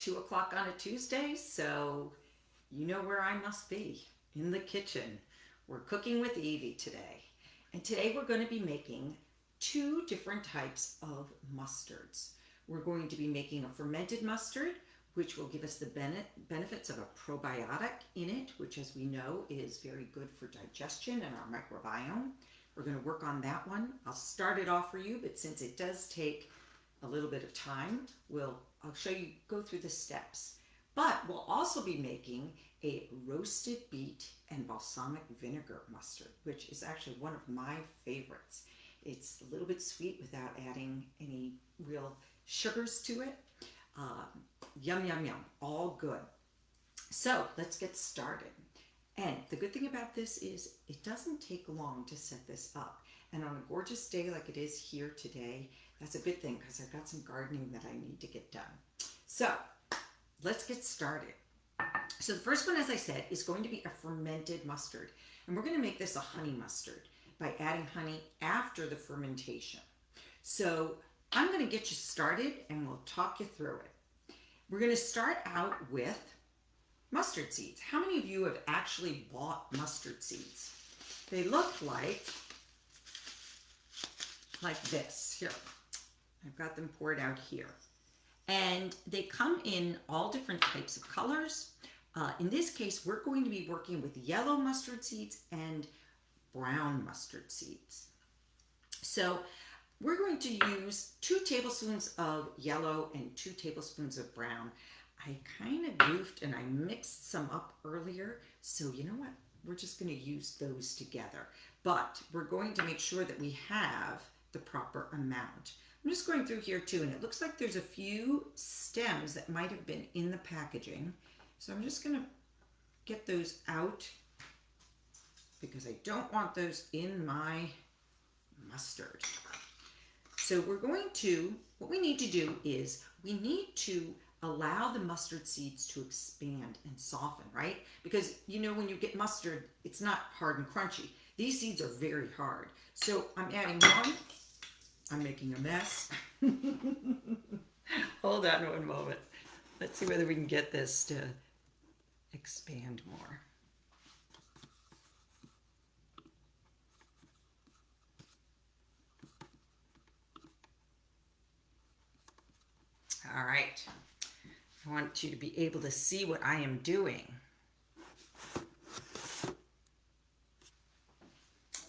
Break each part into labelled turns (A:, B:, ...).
A: 2 o'clock on a Tuesday, so you know where I must be, in the kitchen. We're cooking with Evey today. And today we're going to be making 2 different types of mustards. We're going to be making a fermented mustard, which will give us the benefits of a probiotic in it, which, as we know, is very good for digestion and our microbiome. We're going to work on that one. I'll start it off for you, but since it does take a little bit of time, I'll show you, go through the steps. But we'll also be making a roasted beet and balsamic vinegar mustard, which is actually one of my favorites. It's a little bit sweet without adding any real sugars to it. Yum, yum, yum, all good. So let's get started. And the good thing about this is it doesn't take long to set this up. And on a gorgeous day like it is here today, that's a good thing because I've got some gardening that I need to get done. So let's get started. So the first one, as I said, is going to be a fermented mustard. And we're going to make this a honey mustard by adding honey after the fermentation. So I'm going to get you started and we'll talk you through it. We're going to start out with mustard seeds. How many of you have actually bought mustard seeds? They look like this. Here, I've got them poured out here. And they come in all different types of colors. In this case, we're going to be working with yellow mustard seeds and brown mustard seeds. So we're going to use 2 tablespoons of yellow and 2 tablespoons of brown. I kind of goofed and I mixed some up earlier. So you know what? We're just going to use those together. But we're going to make sure that we have the proper amount. I'm just going through here too, and it looks like there's a few stems that might have been in the packaging. So I'm just going to get those out because I don't want those in my mustard. So what we need to do is we need to allow the mustard seeds to expand and soften, right? Because you know when you get mustard, it's not hard and crunchy. These seeds are very hard. So I'm adding one. I'm making a mess. Hold on one moment. Let's see whether we can get this to expand more. All right. I want you to be able to see what I am doing.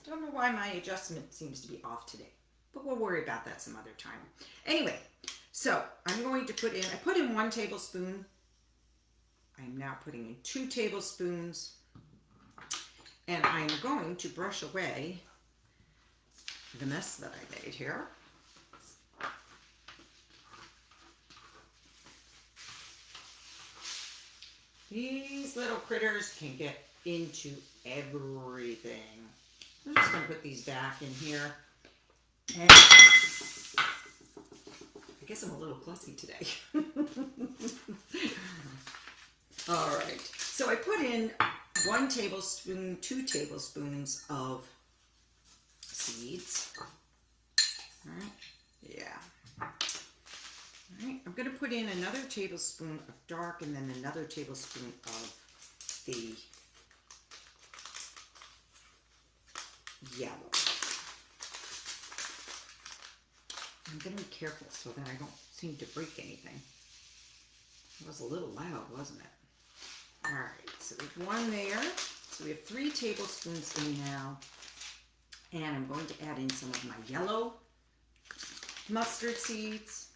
A: Don't know why my adjustment seems to be off today, but we'll worry about that some other time. Anyway, so I'm going to I put in 1 tablespoon. I'm now putting in 2 tablespoons, and I'm going to brush away the mess that I made here. These little critters can get into everything. I'm just going to put these back in here. And I guess I'm a little fussy today. All right. So I put in 1 tablespoon, 2 tablespoons of seeds. All right. Yeah. All right, I'm going to put in another tablespoon of dark and then another tablespoon of the yellow. I'm going to be careful so that I don't seem to break anything. It was a little loud, wasn't it? All right, so there's 1 there. So we have 3 tablespoons in now. And I'm going to add in some of my yellow mustard seeds.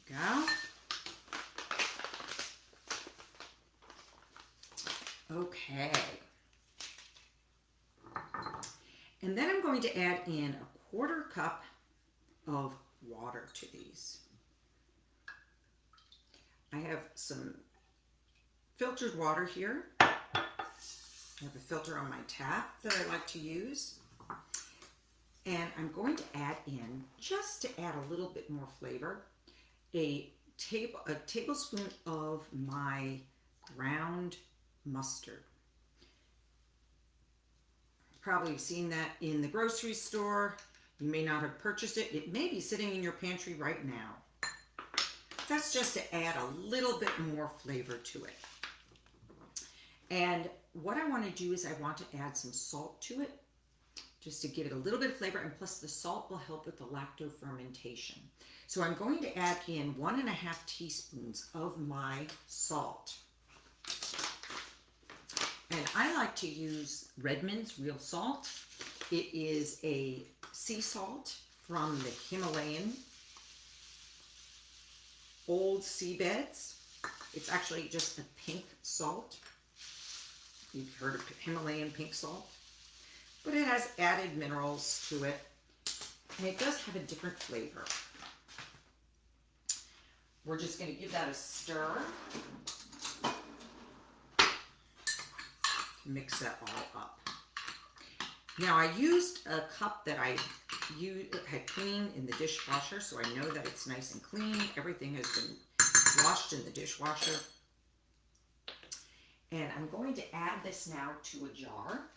A: Go. Okay. And then I'm going to add in a 1/4 cup of water to these. I have some filtered water here. I have a filter on my tap that I like to use. And I'm going to add in, just to add a little bit more flavor, a tablespoon of my ground mustard. Probably seen that in the grocery store. You may not have purchased it. It may be sitting in your pantry right now. That's just to add a little bit more flavor to it. And what I want to do is I want to add some salt to it, just to give it a little bit of flavor, and plus the salt will help with the lactofermentation. So I'm going to add in 1.5 teaspoons of my salt. And I like to use Redmond's real salt. It is a sea salt from the Himalayan old seabeds. It's actually just a pink salt. You've heard of Himalayan pink salt. But it has added minerals to it, and it does have a different flavor. We're just going to give that a stir. Mix that all up. Now I used a cup that I had cleaned in the dishwasher, so I know that it's nice and clean. Everything has been washed in the dishwasher. And I'm going to add this now to a jar.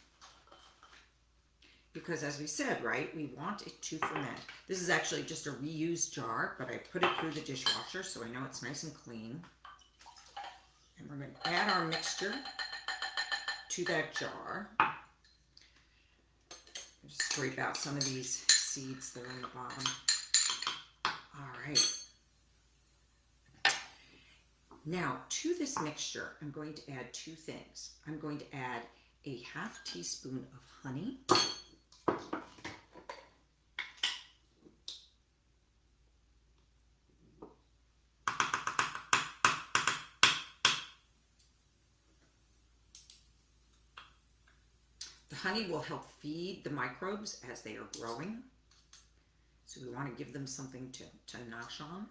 A: Because as we said, right, we want it to ferment. This is actually just a reused jar, but I put it through the dishwasher, so I know it's nice and clean. And we're going to add our mixture to that jar. Just scrape out some of these seeds that are in the bottom. All right. Now, to this mixture, I'm going to add 2 things. I'm going to add a 1/2 teaspoon of honey. The honey will help feed the microbes as they are growing. So we want to give them something to nosh on.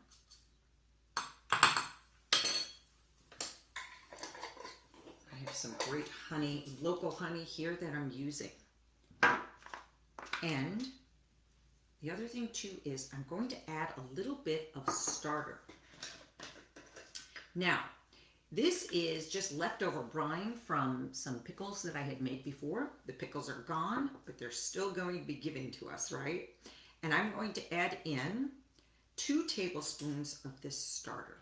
A: I have some great honey, local honey here that I'm using. And the other thing too is I'm going to add a little bit of starter. Now, this is just leftover brine from some pickles that I had made before. The pickles are gone, but they're still going to be given to us, right? And I'm going to add in 2 tablespoons of this starter.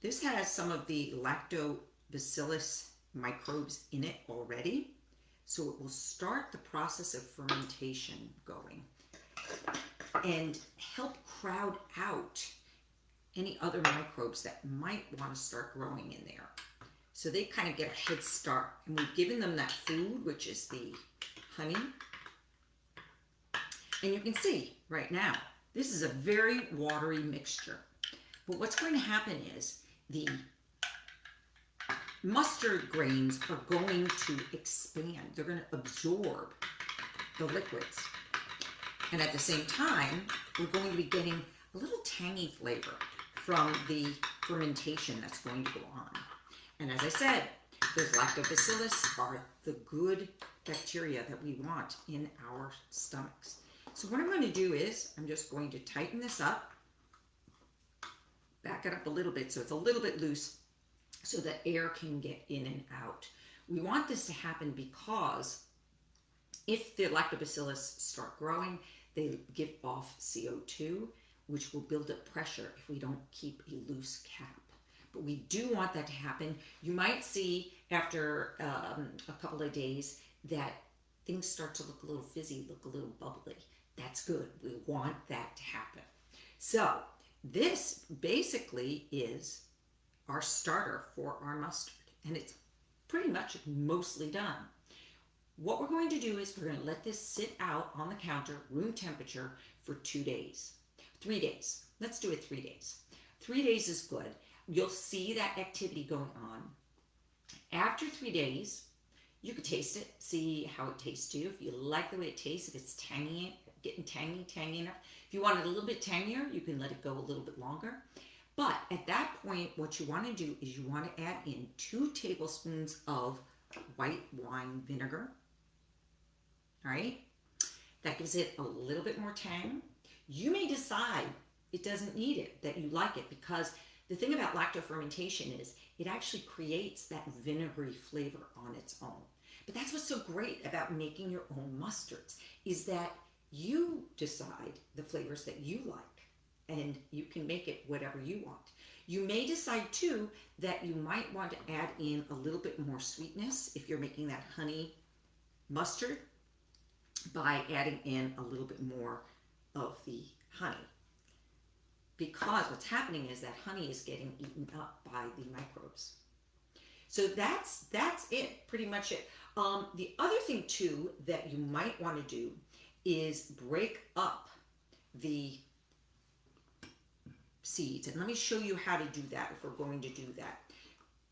A: This has some of the lactobacillus microbes in it already, so it will start the process of fermentation going and help crowd out any other microbes that might want to start growing in there. So they kind of get a head start. And we've given them that food, which is the honey. And you can see right now, this is a very watery mixture. But what's going to happen is the mustard grains are going to expand. They're going to absorb the liquids. And at the same time, we're going to be getting a little tangy flavor from the fermentation that's going to go on. And as I said, those lactobacillus are the good bacteria that we want in our stomachs. So what I'm going to do is I'm just going to tighten this up, back it up a little bit so it's a little bit loose so that air can get in and out. We want this to happen because if the lactobacillus start growing, they give off CO2, which will build up pressure if we don't keep a loose cap. But we do want that to happen. You might see after a couple of days that things start to look a little fizzy, look a little bubbly. That's good. We want that to happen. So this basically is our starter for our mustard, and it's pretty much mostly done. What we're going to do is we're going to let this sit out on the counter, room temperature, for 2 days. 3 days. Let's do it 3 days. 3 days is good. You'll see that activity going on. After 3 days, you could taste it, see how it tastes to you. If you like the way it tastes, if it's tangy, getting tangy enough. If you want it a little bit tangier, you can let it go a little bit longer. But at that point, what you want to do is you want to add in 2 tablespoons of white wine vinegar. All right? That gives it a little bit more tang. You may decide it doesn't need it, that you like it, because The thing about lactofermentation is it actually creates that vinegary flavor on its own. But that's what's so great about making your own mustards, is that you decide the flavors that you like, and you can make it whatever you want. You may decide too that you might want to add in a little bit more sweetness if you're making that honey mustard by adding in a little bit more of the honey. Because what's happening is that honey is getting eaten up by the microbes. So that's it, pretty much it. The other thing too that you might want to do is break up the seeds. And let me show you how to do that if we're going to do that.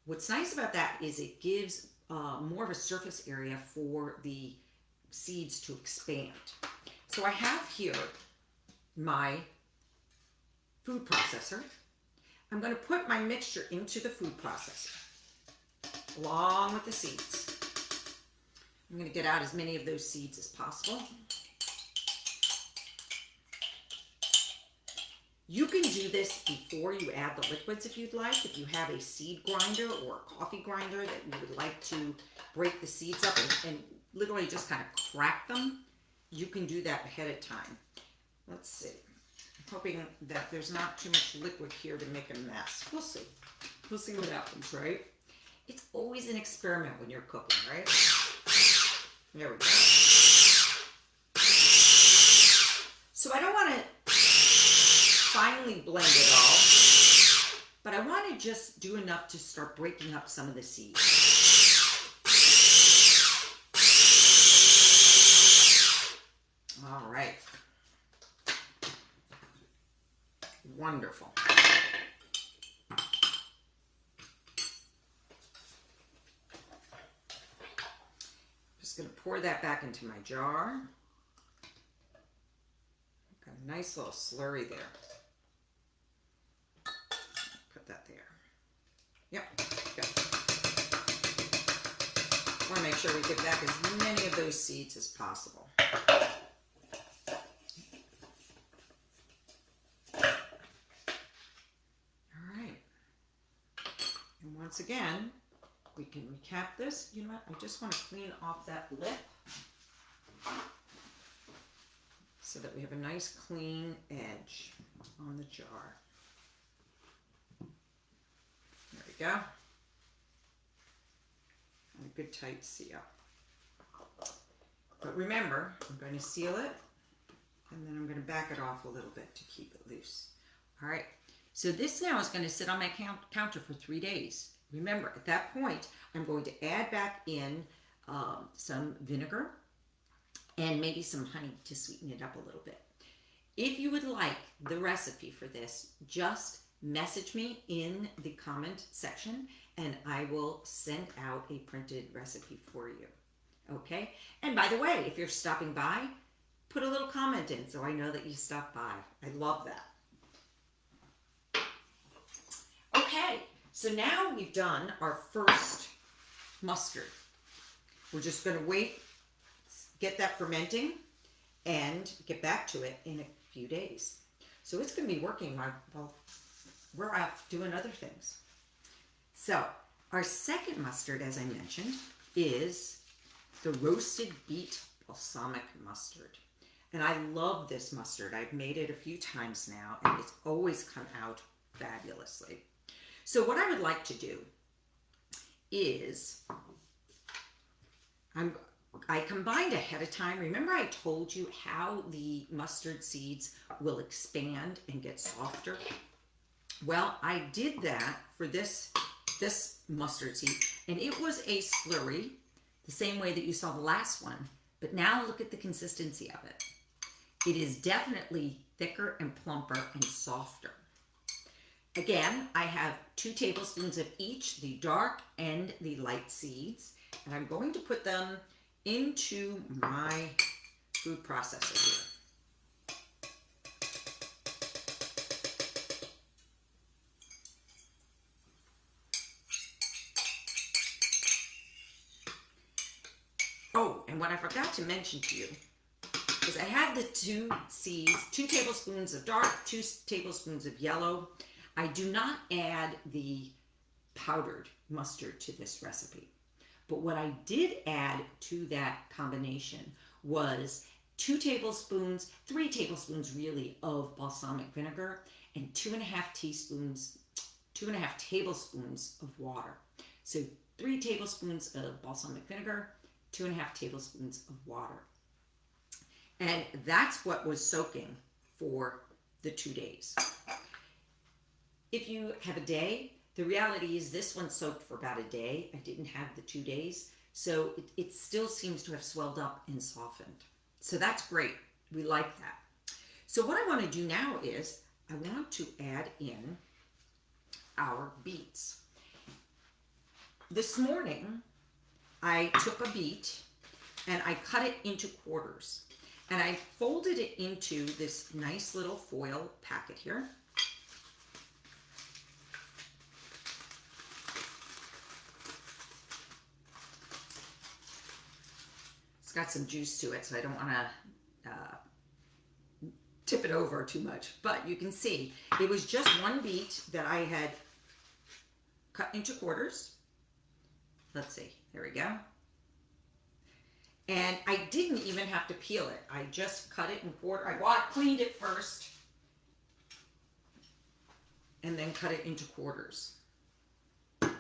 A: What's nice about that is it gives more of a surface area for the seeds to expand. So I have here my food processor. I'm going to put my mixture into the food processor along with the seeds. I'm going to get out as many of those seeds as possible. You can do this before you add the liquids if you'd like. If you have a seed grinder or a coffee grinder that you would like to break the seeds up and literally just kind of crack them, you can do that ahead of time. Let's see. I'm hoping that there's not too much liquid here to make a mess. We'll see. We'll see what happens, right? It's always an experiment when you're cooking, right? There we go. So I don't want to finely blend it all, but I want to just do enough to start breaking up some of the seeds. All right. Wonderful. Just going to pour that back into my jar. Got a nice little slurry there. Put that there. Yep, good. Want to make sure we get back as many of those seeds as possible. Once again, we can recap this. You know what? I just want to clean off that lip so that we have a nice clean edge on the jar. There we go. And a good tight seal. But remember, I'm going to seal it, and then I'm going to back it off a little bit to keep it loose. All right. So this now is going to sit on my counter for 3 days. Remember, at that point, I'm going to add back in some vinegar and maybe some honey to sweeten it up a little bit. If you would like the recipe for this, just message me in the comment section and I will send out a printed recipe for you. Okay? And by the way, if you're stopping by, put a little comment in so I know that you stopped by. I love that. Okay, so now we've done our first mustard. We're just going to wait, get that fermenting, and get back to it in a few days. So it's going to be working while we're off doing other things. So our second mustard, as I mentioned, is the Roasted Beet Balsamic Mustard. And I love this mustard. I've made it a few times now, and it's always come out fabulously. So what I would like to do is, I combined ahead of time. Remember I told you how the mustard seeds will expand and get softer? Well, I did that for this mustard seed, and it was a slurry, the same way that you saw the last one, but now look at the consistency of it. It is definitely thicker and plumper and softer. Again, I have 2 tablespoons of each, the dark and the light seeds, and I'm going to put them into my food processor here. Oh, and what I forgot to mention to you is I had the 2 seeds, 2 tablespoons of dark, 2 tablespoons of yellow. I do not add the powdered mustard to this recipe. But what I did add to that combination was 2 tablespoons, 3 tablespoons really, of balsamic vinegar and 2.5 tablespoons of water. So 3 tablespoons of balsamic vinegar, 2.5 tablespoons of water. And that's what was soaking for the 2 days. If you have a day, the reality is this one soaked for about a day. I didn't have the 2 days, so it still seems to have swelled up and softened. So that's great. We like that. So what I want to do now is I want to add in our beets. This morning, I took a beet and I cut it into quarters. And I folded it into this nice little foil packet here. It's got some juice to it, so I don't want to tip it over too much. But you can see it was just one beet that I had cut into quarters. Let's see, there we go. And I didn't even have to peel it. I just cut it in quarters. I cleaned it first and then cut it into quarters. What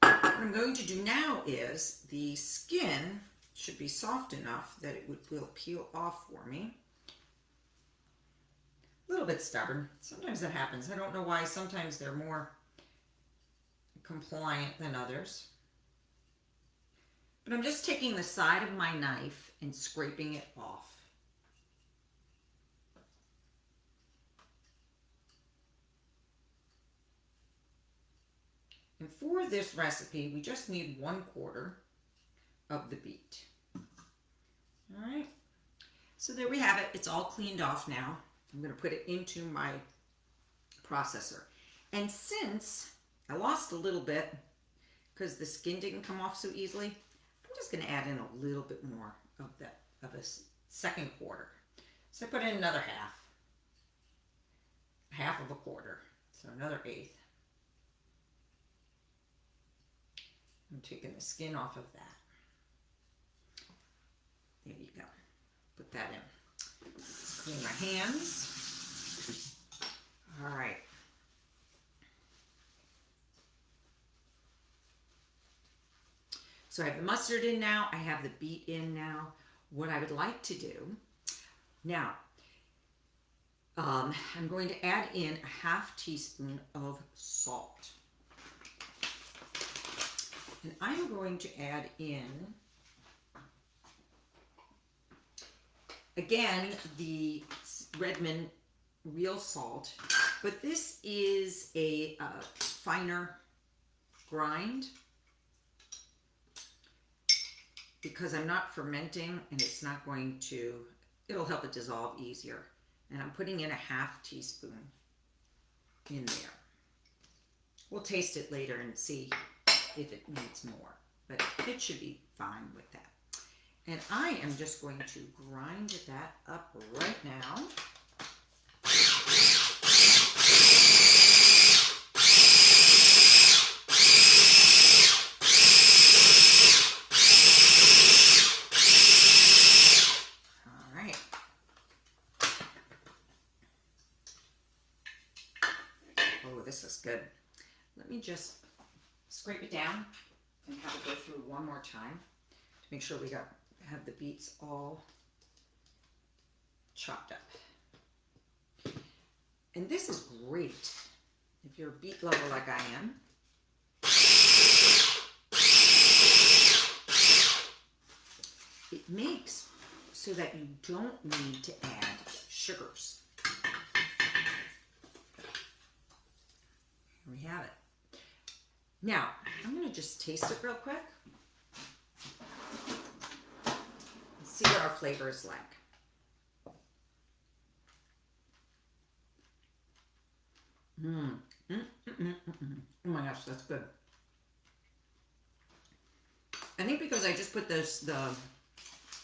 A: I'm going to do now is the skin should be soft enough that it will peel off for me. A little bit stubborn. Sometimes that happens. I don't know why. Sometimes they're more compliant than others. But I'm just taking the side of my knife and scraping it off. And for this recipe, we just need 1/4 of the beet. All right. So there we have it. It's all cleaned off now. I'm going to put it into my processor. And since I lost a little bit because the skin didn't come off so easily, I'm just going to add in a little bit more of a second quarter. So I put in another half of a quarter, so another 1/8. I'm taking the skin off of that. There you go. Put that in. Let's clean my hands. All right. So I have the mustard in now. I have the beet in now. What I would like to do now, I'm going to add in a 1/2 teaspoon of salt. And I'm going to add in, again, the Redmond real salt, but this is a finer grind because I'm not fermenting and it's not going to, it'll help it dissolve easier. And I'm putting in a 1/2 teaspoon in there. We'll taste it later and see if it needs more, but it should be fine with that. And I am just going to grind that up right now. All right. Oh, this is good. Let me just scrape it down and have it go through one more time to make sure we have the beets all chopped up. And this is great if you're a beet lover like I am. It makes so that you don't need to add sugars. Here we have it. Now, I'm going to just taste it real quick and see what our flavor is like. Oh my gosh, that's good. I think because I just put the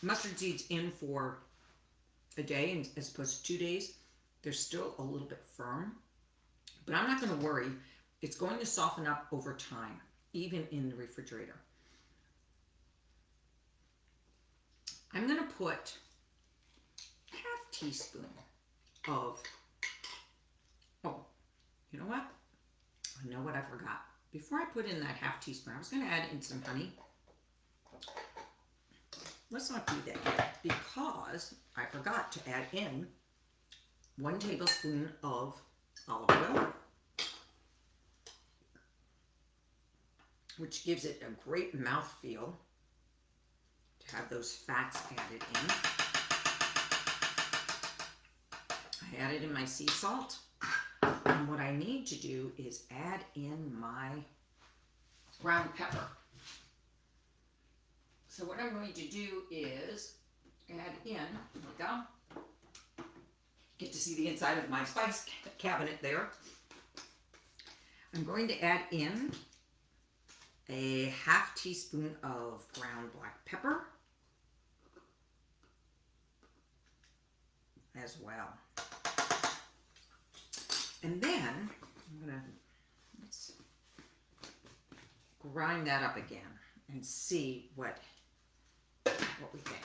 A: mustard seeds in for a day as opposed to 2 days, they're still a little bit firm, But I'm not going to worry. It's going to soften up over time, even in the refrigerator. I'm going to put half teaspoon of, oh, you know what? I know what I forgot. Before I put in that half teaspoon, I was going to add in some honey. Let's not do that yet because I forgot to add in 1 tablespoon of olive oil, which gives it a great mouthfeel to have those fats added in. I added in my sea salt. And what I need to do is add in my ground pepper. So what I'm going to do is add in, there we go. Get to see the inside of my spice cabinet there. I'm going to add in a half teaspoon of ground black pepper as well. And then I'm going to, let's grind that up again and see what we think.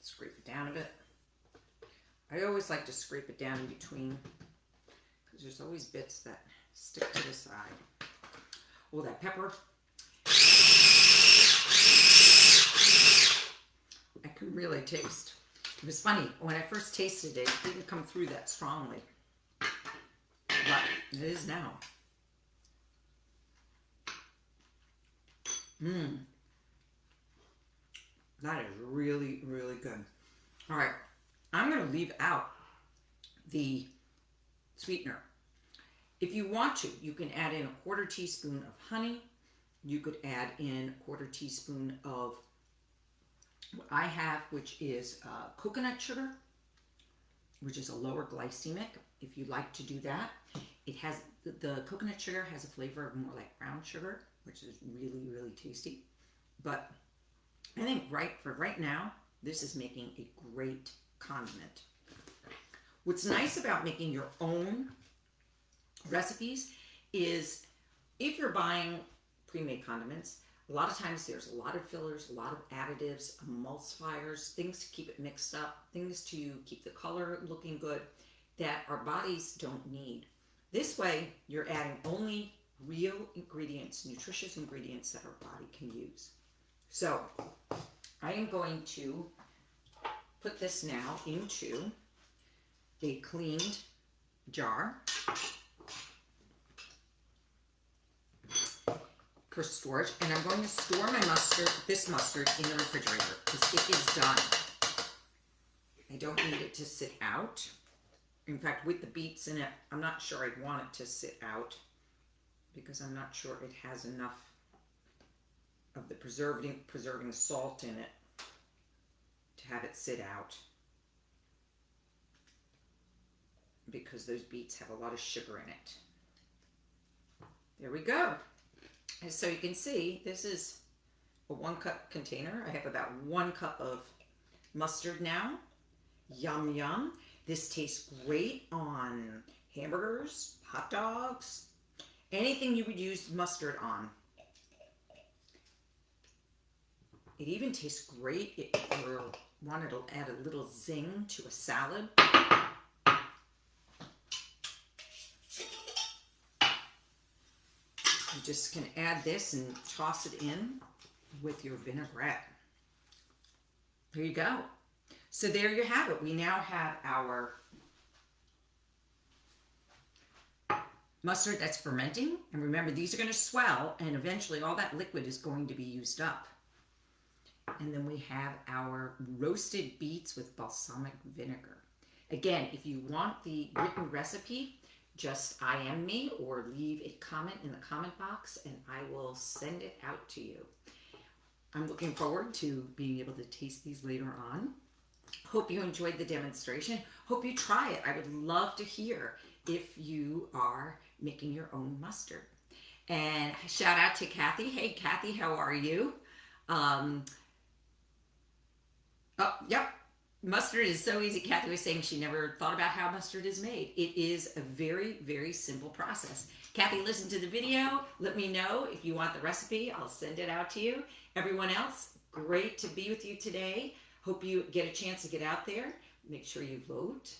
A: Scrape it down a bit. I always like to scrape it down in between because there's always bits that stick to the side. Oh, that pepper. I can really taste. It was funny, when I first tasted it, it didn't come through that strongly. But it is now. That is really, really good. All right, I'm going to leave out the sweetener. If you want to, you can add in 1/4 teaspoon of honey. You could add in 1/4 teaspoon of what I have, which is coconut sugar, which is a lower glycemic. If you like to do that, it has the coconut sugar has a flavor of more like brown sugar, which is really, really tasty. But I think right now, this is making a great condiment. What's nice about making your own recipes is if you're buying pre-made condiments, a lot of times there's a lot of fillers, a lot of additives, emulsifiers, things to keep it mixed up, things to keep the color looking good that our bodies don't need. This way, you're adding only real ingredients, nutritious ingredients that our body can use. So, I am going to put this now into a cleaned jar for storage, and I'm going to store my this mustard in the refrigerator because it is done. I don't need it to sit out. In fact, with the beets in it, I'm not sure I'd want it to sit out because I'm not sure it has enough of the preserving salt in it to have it sit out, because those beets have a lot of sugar in it. There we go. And so you can see this is a 1-cup container. I have about 1 cup of mustard now. Yum, yum. This tastes great on hamburgers, hot dogs, anything you would use mustard on. It even tastes great if you wanted to add a little zing to a salad. You just can add this and toss it in with your vinaigrette. There you go. So there you have it. We now have our mustard that's fermenting. And remember, these are going to swell, and eventually all that liquid is going to be used up. And then we have our roasted beets with balsamic vinegar. Again, if you want the written recipe, just IM me or leave a comment in the comment box and I will send it out to you. I'm looking forward to being able to taste these later on. Hope you enjoyed the demonstration. Hope you try it. I would love to hear if you are making your own mustard. And shout out to Kathy. Hey Kathy, how are you? Oh, yep. Mustard is so easy. Kathy was saying she never thought about how mustard is made. It is a very, very simple process. Kathy, listen to the video. Let me know if you want the recipe. I'll send it out to you. Everyone else, great to be with you today. Hope you get a chance to get out there. Make sure you vote.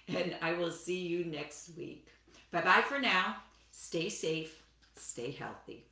A: And I will see you next week. Bye-bye for now. Stay safe. Stay healthy.